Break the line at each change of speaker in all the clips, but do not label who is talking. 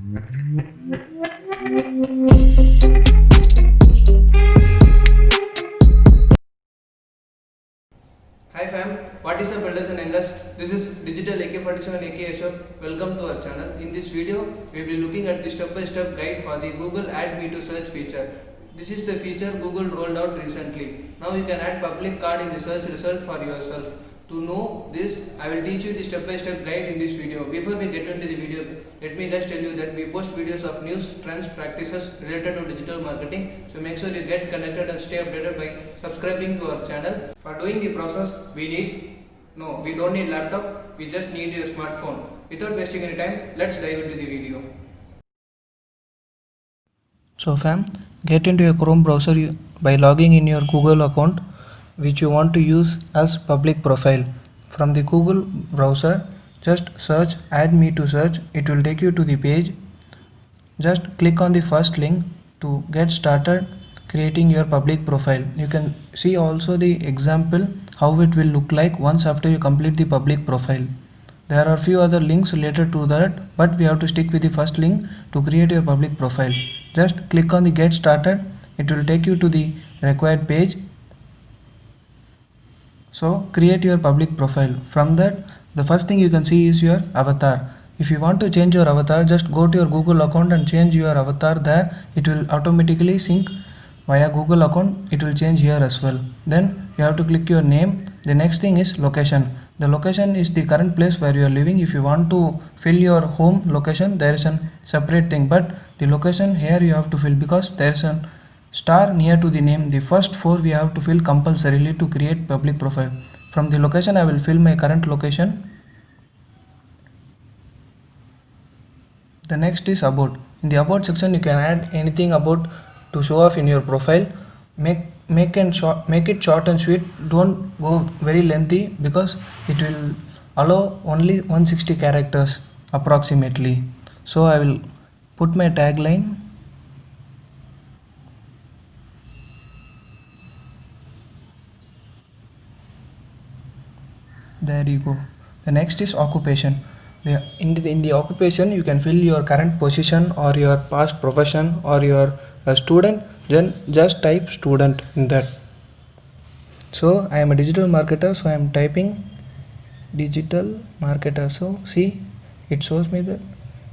Hi fam, what is up elders and youngers? This is Digital AK47 AK Ashok. Welcome to our channel. In this video, we will be looking at the step-by-step guide for the Google Add Me to Search feature. This is the feature Google rolled out recently. Now you can add public card in the search result for yourself. To know this, I will teach you the step-by-step guide in this video. Before we get into the video, let me just tell you that we post videos of news, trends, practices related to digital marketing. So make sure you get connected and stay updated by subscribing to our channel. For doing the process, we don't need laptop, we just need your smartphone. Without wasting any time, let's dive into the video.
So fam, get into your Chrome browser by logging in your Google account which you want to use as public profile. From the Google browser, just search Add Me to Search. It will take you to the page. Just click on the first link to get started creating your public profile. You can see also the example how it will look like once after you complete the public profile. There are few other links related to that, but we have to stick with the first link to create your public profile. Just click on the get started. It will take you to the required page. So create your public profile. From that, the first thing you can see is your avatar. If you want to change your avatar, just go to your Google account and change your avatar there. It will automatically sync via Google account. It will change here as well. Then you have to click your name. The next thing is location. The location is the current place where you are living. If you want to fill your home location, there is a separate thing, but the location here you have to fill because there is a star near to the name. The first four we have to fill compulsorily to create public profile. From the location I will fill my current location. The next is about. In the about section you can add anything about to show off in your profile. Make it short and sweet. Don't go very lengthy because it will allow only 160 characters approximately. So I will put my tagline. There you go. The next is occupation. In the occupation you can fill your current position or your past profession or your student. Then just type student in that. So I am a digital marketer, so I am typing digital marketer. So see, it shows me that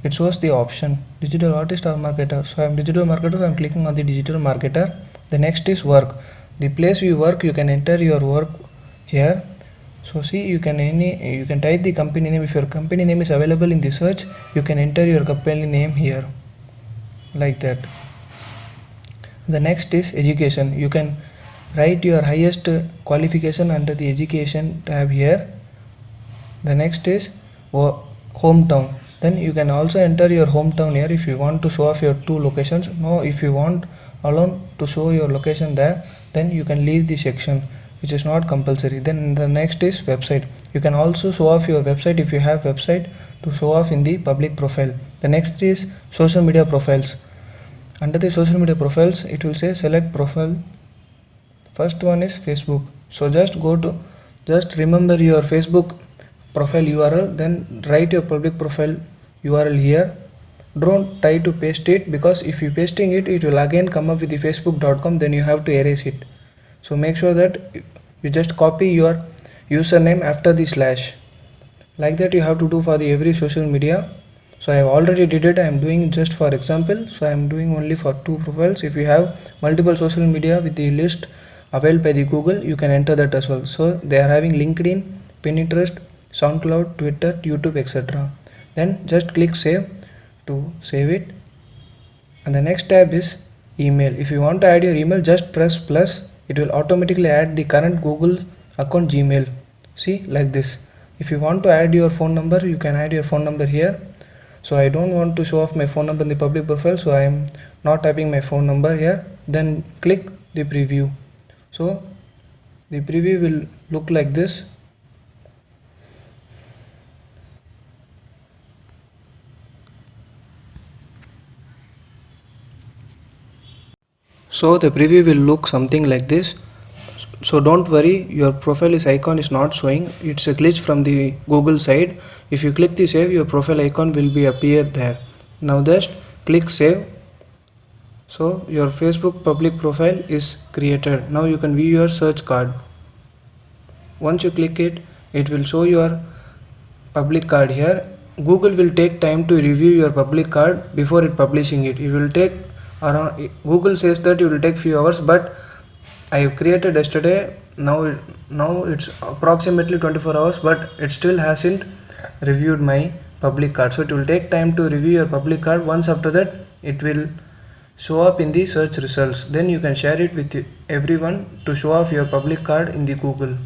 it shows the option digital artist or marketer. So I am digital marketer, so I am clicking on the digital marketer. The next is work. The place you work, you can enter your work here. So see, you can type the company name. If your company name is available in the search, you can enter your company name here like that. The next is education. You can write your highest qualification under the education tab here. The next is hometown. Then you can also enter your hometown here if you want to show off your two locations. No, if you want alone to show your location there, then you can leave the section, which is not compulsory. Then the next is website. You can also show off your website if you have website to show off in the public profile. The next is social media profiles. Under the social media profiles, it will say select profile. First one is Facebook. So just remember your Facebook profile URL, then write your public profile URL here. Don't try to paste it because if you pasting it, it will again come up with the facebook.com, then you have to erase it. So make sure that you just copy your username after the slash. Like that you have to do for the every social media. So I have already did it. I am doing just for example. So I am doing only for two profiles. If you have multiple social media with the list available by the Google, you can enter that as well. So they are having LinkedIn, Pinterest, SoundCloud, Twitter, YouTube, etc. Then just click save to save it. And the next tab is email. If you want to add your email, just press plus. It will automatically add the current Google account Gmail. See, like this. If you want to add your phone number, you can add your phone number here. So I don't want to show off my phone number in the public profile, so I am not typing my phone number here. Then click the preview. So the preview will look like this. So the preview will look something like this. So don't worry, your profile icon is not showing. It's a glitch from the Google side. If you click the save, your profile icon will be appear there. Now just click save. So your Facebook public profile is created. Now you can view your search card. Once you click it, it will show your public card here. Google will take time to review your public card before it publishing it. It will take around, Google says that it will take few hours, but I have created yesterday. Now it's approximately 24 hours, but it still hasn't reviewed my public card. So it will take time to review your public card. Once after that, it will show up in the search results. Then you can share it with everyone to show off your public card in the Google.